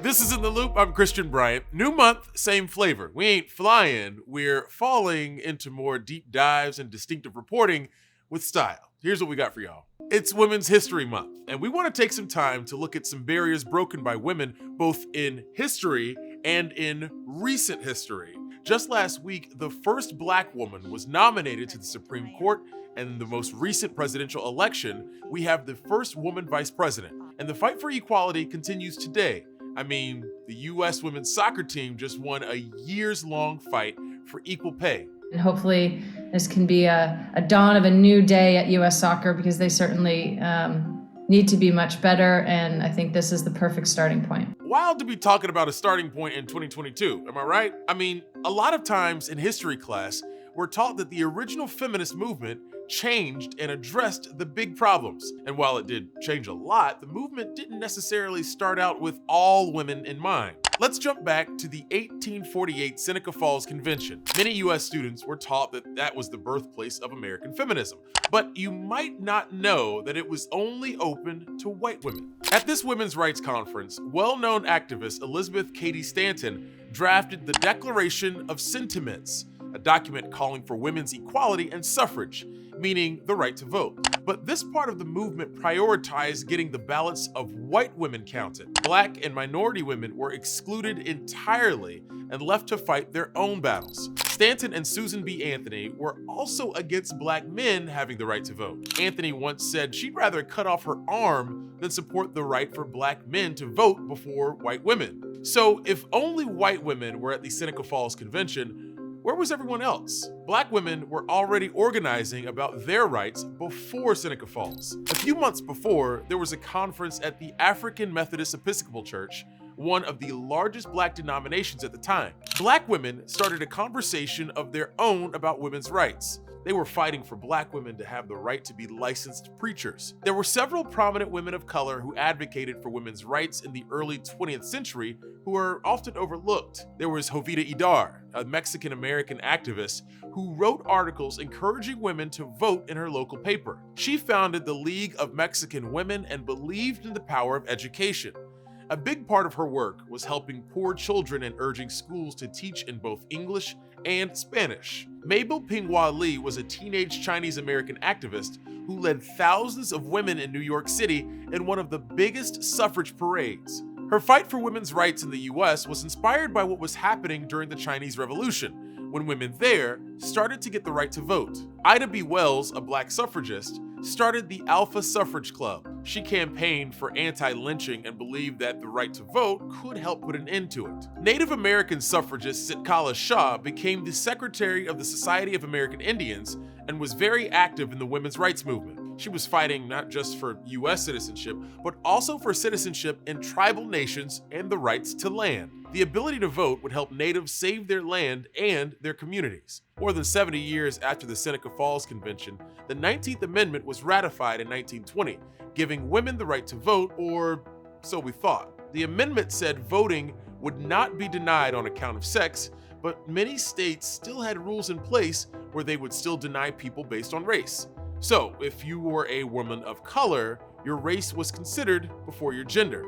This is In the Loop. I'm Christian Bryant. New month, same flavor. We ain't flying. We're falling into more deep dives and distinctive reporting with style. Here's what we got for y'all. It's Women's History Month, and we want to take some time to look at some barriers broken by women, both in history and in recent history. Just last week, the first Black woman was nominated to the Supreme Court, and in the most recent presidential election, we have the first woman vice president. And the fight for equality continues today. I mean, the U.S. women's soccer team just won a years-long fight for equal pay. And hopefully this can be a dawn of a new day at U.S. soccer, because they certainly need to be much better, and I think this is the perfect starting point. Wild to be talking about a starting point in 2022, am I right? I mean, a lot of times in history class, we're taught that the original feminist movement changed and addressed the big problems. And while it did change a lot, the movement didn't necessarily start out with all women in mind. Let's jump back to the 1848 Seneca Falls Convention. Many US students were taught that that was the birthplace of American feminism, but you might not know that it was only open to white women. At this women's rights conference, well-known activist Elizabeth Cady Stanton drafted the Declaration of Sentiments, a document calling for women's equality and suffrage, meaning the right to vote. But this part of the movement prioritized getting the ballots of white women counted. Black and minority women were excluded entirely and left to fight their own battles. Stanton and Susan B. Anthony were also against Black men having the right to vote. Anthony once said she'd rather cut off her arm than support the right for Black men to vote before white women. So if only white women were at the Seneca Falls Convention, where was everyone else? Black women were already organizing about their rights before Seneca Falls. A few months before, there was a conference at the African Methodist Episcopal Church, one of the largest Black denominations at the time. Black women started a conversation of their own about women's rights. They were fighting for Black women to have the right to be licensed preachers. There were several prominent women of color who advocated for women's rights in the early 20th century who are often overlooked. There was Jovita Idar, a Mexican-American activist who wrote articles encouraging women to vote in her local paper. She founded the League of Mexican Women and believed in the power of education. A big part of her work was helping poor children and urging schools to teach in both English and Spanish. Mabel Pinghua Lee was a teenage Chinese-American activist who led thousands of women in New York City in one of the biggest suffrage parades. Her fight for women's rights in the US was inspired by what was happening during the Chinese Revolution, when women there started to get the right to vote. Ida B. Wells, a Black suffragist, started the Alpha Suffrage Club. She campaigned for anti-lynching and believed that the right to vote could help put an end to it. Native American suffragist Sitkala Shaw became the secretary of the Society of American Indians and was very active in the women's rights movement. She was fighting not just for US citizenship, but also for citizenship in tribal nations and the rights to land. The ability to vote would help natives save their land and their communities. More than 70 years after the Seneca Falls Convention, the 19th Amendment was ratified in 1920, giving women the right to vote, or so we thought. The amendment said voting would not be denied on account of sex, but many states still had rules in place where they would still deny people based on race. So, if you were a woman of color, your race was considered before your gender.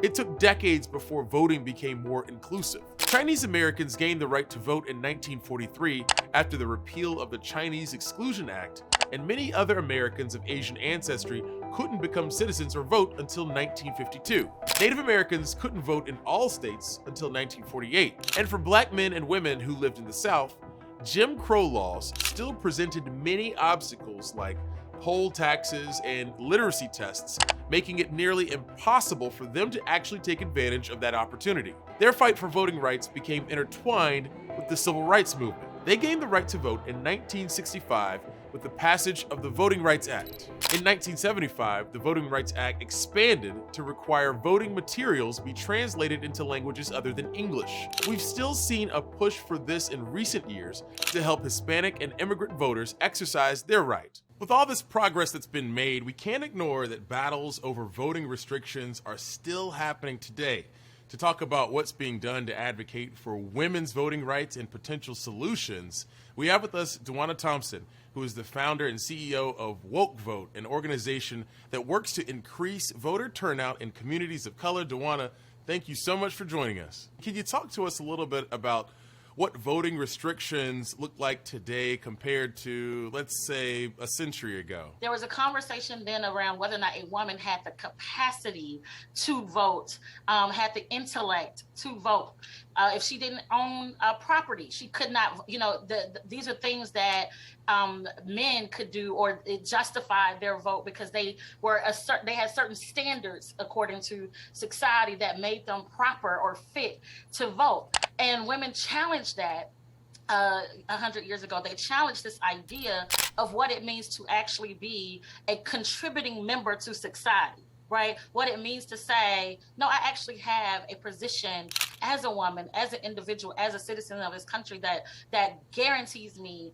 It took decades before voting became more inclusive. Chinese Americans gained the right to vote in 1943 after the repeal of the Chinese Exclusion Act, and many other Americans of Asian ancestry couldn't become citizens or vote until 1952. Native Americans couldn't vote in all states until 1948. And for Black men and women who lived in the South, Jim Crow laws still presented many obstacles like poll taxes and literacy tests, making it nearly impossible for them to actually take advantage of that opportunity. Their fight for voting rights became intertwined with the civil rights movement. They gained the right to vote in 1965 with the passage of the Voting Rights Act. In 1975, the Voting Rights Act expanded to require voting materials be translated into languages other than English. We've still seen a push for this in recent years to help Hispanic and immigrant voters exercise their right. With all this progress that's been made, we can't ignore that battles over voting restrictions are still happening today. To talk about what's being done to advocate for women's voting rights and potential solutions, we have with us Duana Thompson, who is the founder and CEO of Woke Vote, an organization that works to increase voter turnout in communities of color. Duana, Thank you so much for joining us. Can you talk to us a little bit about what voting restrictions look like today compared to, let's say, a century ago? There was a conversation then around whether or not a woman had the capacity to vote, had the intellect to vote. If she didn't own property, she could not, these are things that men could do, or it justified their vote because they had certain standards according to society that made them proper or fit to vote. And women challenged that 100 years ago. They challenged this idea of what it means to actually be a contributing member to society, right? What it means to say, no, I actually have a position as a woman, as an individual, as a citizen of this country that guarantees me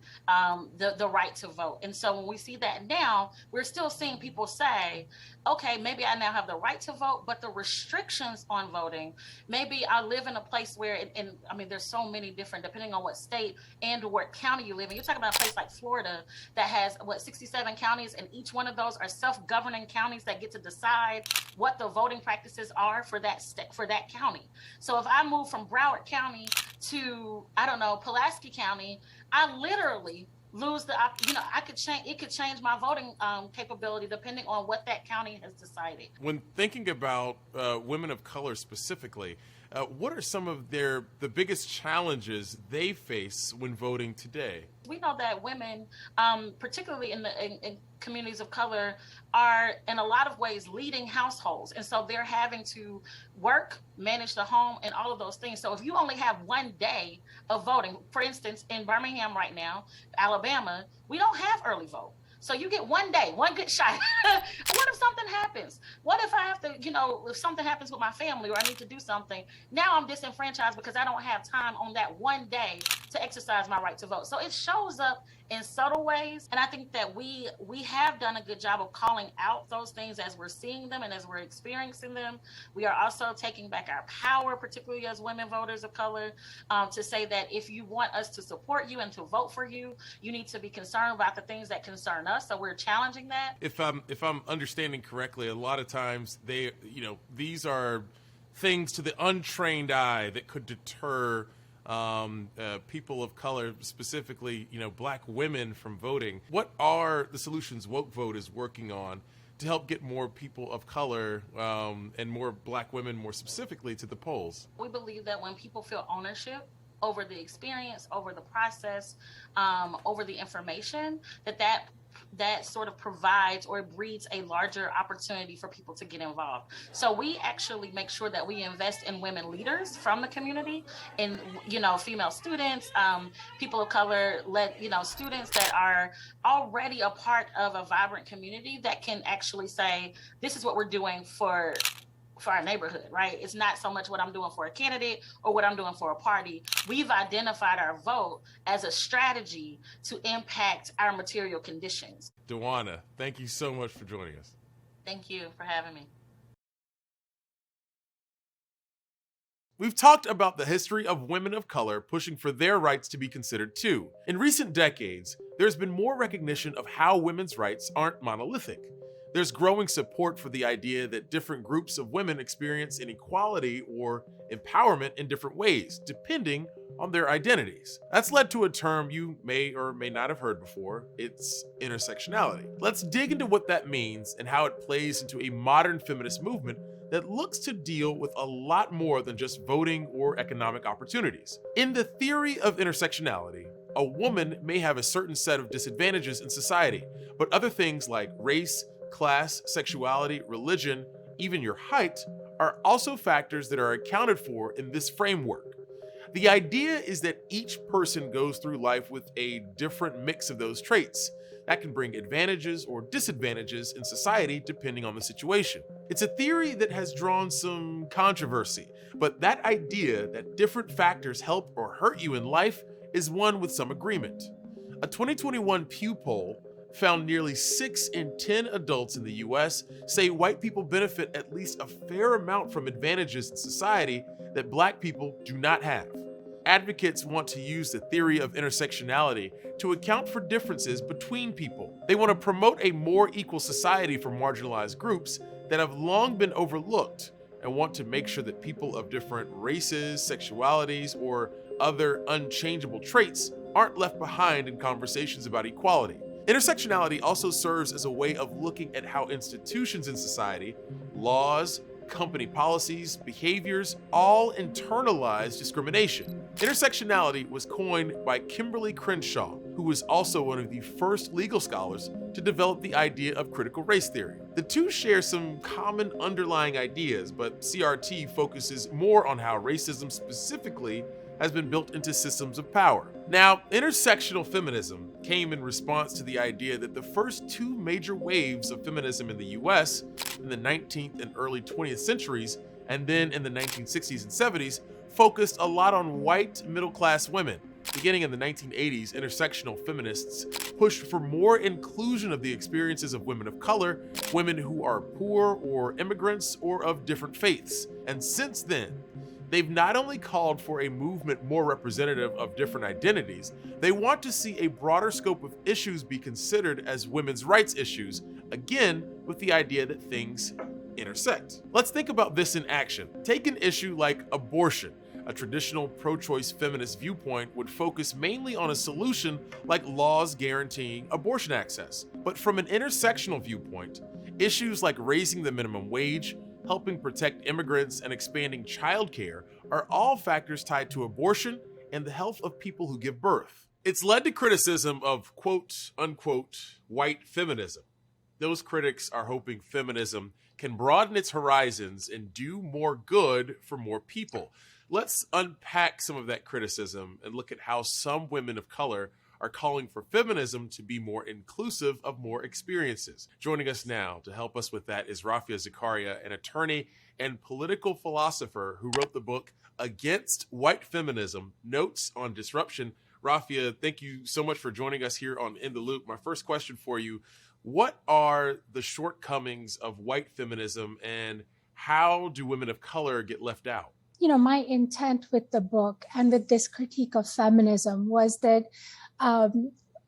the right to vote. And so when we see that now, we're still seeing people say, okay, maybe I now have the right to vote, but the restrictions on voting, maybe I live in a place where, and I mean, there's so many different, depending on what state and what county you live in. You're talking about a place like Florida that has, 67 counties, and each one of those are self-governing counties that get to decide what the voting practices are for that county. So if I move from Broward County to, Pulaski County, I literally lose it could change my voting capability depending on what that county has decided. When thinking about women of color specifically, what are some of the biggest challenges they face when voting today? We know that women, particularly in communities of color, are in a lot of ways leading households. And so they're having to work, manage the home, and all of those things. So if you only have one day of voting, for instance, in Birmingham right now, Alabama, we don't have early vote. So you get one day, one good shot. What if something happens? What if I have to, if something happens with my family or I need to do something? Now I'm disenfranchised because I don't have time on that one day to exercise my right to vote. So it shows up in subtle ways. And I think that we have done a good job of calling out those things as we're seeing them and as we're experiencing them. We are also taking back our power, particularly as women voters of color, to say that if you want us to support you and to vote for you, you need to be concerned about the things that concern us. So we're challenging that. If I'm understanding correctly, a lot of times these are things to the untrained eye that could deter people of color, specifically, Black women, from voting. What are the solutions Woke Vote is working on to help get more people of color and more Black women, more specifically, to the polls? We believe that when people feel ownership over the experience, over the process, over the information, that sort of provides or breeds a larger opportunity for people to get involved. So we actually make sure that we invest in women leaders from the community, and female students, people of color, students that are already a part of a vibrant community that can actually say, this is what we're doing for our neighborhood, right? It's not so much what I'm doing for a candidate or what I'm doing for a party. We've identified our vote as a strategy to impact our material conditions. Dewana, thank you so much for joining us. Thank you for having me. We've talked about the history of women of color pushing for their rights to be considered too. In recent decades, there's been more recognition of how women's rights aren't monolithic. There's growing support for the idea that different groups of women experience inequality or empowerment in different ways, depending on their identities. That's led to a term you may or may not have heard before. It's intersectionality. Let's dig into what that means and how it plays into a modern feminist movement that looks to deal with a lot more than just voting or economic opportunities. In the theory of intersectionality, a woman may have a certain set of disadvantages in society, but other things like race, class, sexuality, religion, even your height, are also factors that are accounted for in this framework. The idea is that each person goes through life with a different mix of those traits that can bring advantages or disadvantages in society depending on the situation. It's a theory that has drawn some controversy, but that idea that different factors help or hurt you in life is one with some agreement. A 2021 Pew poll found nearly 6 in 10 adults in the US say white people benefit at least a fair amount from advantages in society that Black people do not have. Advocates want to use the theory of intersectionality to account for differences between people. They want to promote a more equal society for marginalized groups that have long been overlooked, and want to make sure that people of different races, sexualities, or other unchangeable traits aren't left behind in conversations about equality. Intersectionality also serves as a way of looking at how institutions in society, laws, company policies, behaviors, all internalize discrimination. Intersectionality was coined by Kimberly Crenshaw, who was also one of the first legal scholars to develop the idea of critical race theory. The two share some common underlying ideas, but CRT focuses more on how racism specifically has been built into systems of power. Now, intersectional feminism came in response to the idea that the first two major waves of feminism in the US in the 19th and early 20th centuries, and then in the 1960s and 70s, focused a lot on white middle-class women. Beginning in the 1980s, intersectional feminists pushed for more inclusion of the experiences of women of color, women who are poor or immigrants or of different faiths. And since then, they've not only called for a movement more representative of different identities, they want to see a broader scope of issues be considered as women's rights issues, again, with the idea that things intersect. Let's think about this in action. Take an issue like abortion. A traditional pro-choice feminist viewpoint would focus mainly on a solution like laws guaranteeing abortion access. But from an intersectional viewpoint, issues like raising the minimum wage, helping protect immigrants, and expanding childcare are all factors tied to abortion and the health of people who give birth. It's led to criticism of quote unquote white feminism. Those critics are hoping feminism can broaden its horizons and do more good for more people. Let's unpack some of that criticism and look at how some women of color are calling for feminism to be more inclusive of more experiences. Joining us now to help us with that is Rafia Zakaria, an attorney and political philosopher who wrote the book Against White Feminism, Notes on Disruption. Rafia, thank you so much for joining us here on In the Loop. My first question for you, what are the shortcomings of white feminism and how do women of color get left out? You know, my intent with the book and with this critique of feminism was that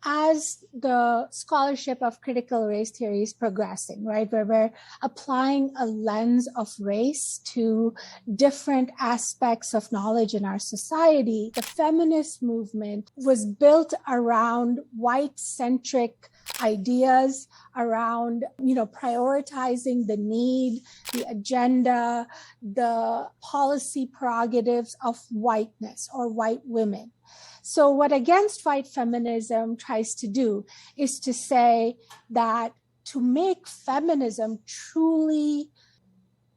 as the scholarship of critical race theory is progressing, right, where we're applying a lens of race to different aspects of knowledge in our society, the feminist movement was built around white-centric ideas, around, prioritizing the need, the agenda, the policy prerogatives of whiteness or white women. So what Against White Feminism tries to do is to say that to make feminism truly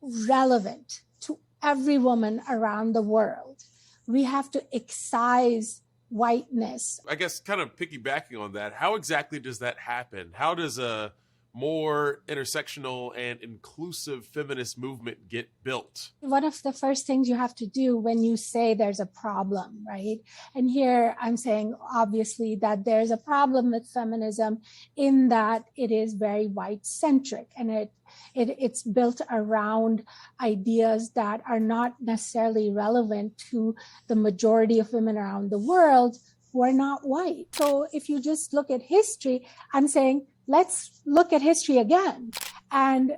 relevant to every woman around the world, we have to excise whiteness. I guess kind of piggybacking on that, how exactly does that happen? How does a more intersectional and inclusive feminist movement get built? One of the first things you have to do when you say there's a problem, right? And here I'm saying, obviously, that there's a problem with feminism in that it is very white-centric and it's built around ideas that are not necessarily relevant to the majority of women around the world who are not white. So if you just look at history, I'm saying, let's look at history again and,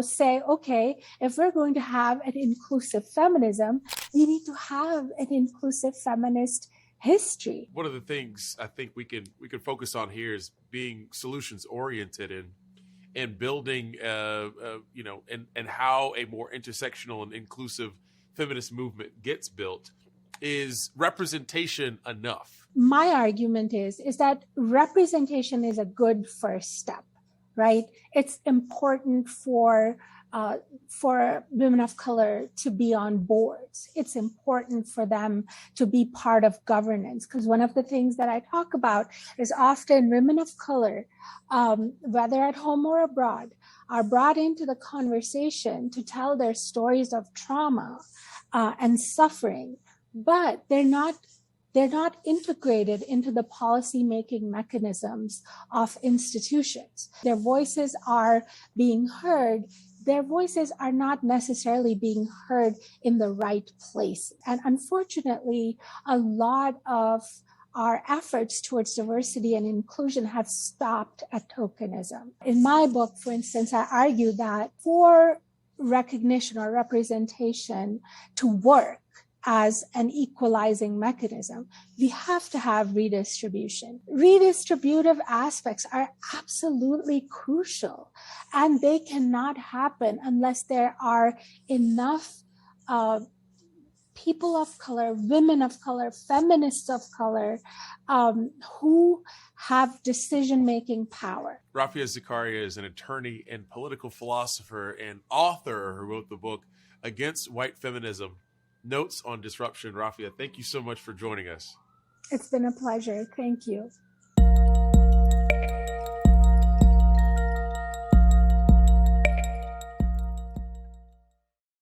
say, okay, if we're going to have an inclusive feminism, we need to have an inclusive feminist history. One of the things I think we can focus on here is being solutions oriented and building, and how a more intersectional and inclusive feminist movement gets built. Is representation enough? My argument is that representation is a good first step, right? It's important for women of color to be on boards. It's important for them to be part of governance, because one of the things that I talk about is often women of color, whether at home or abroad, are brought into the conversation to tell their stories of trauma and suffering, but they're not integrated into the policy-making mechanisms of institutions. Their voices are being heard. Their voices are not necessarily being heard in the right place. And unfortunately, a lot of our efforts towards diversity and inclusion have stopped at tokenism. In my book, for instance, I argue that for recognition or representation to work as an equalizing mechanism, we have to have redistribution. Redistributive aspects are absolutely crucial, and they cannot happen unless there are enough people of color, women of color, feminists of color, who have decision-making power. Rafia Zakaria is an attorney and political philosopher and author who wrote the book Against White Feminism, Notes on Disruption. Rafia, thank you so much for joining us. It's been a pleasure. Thank you.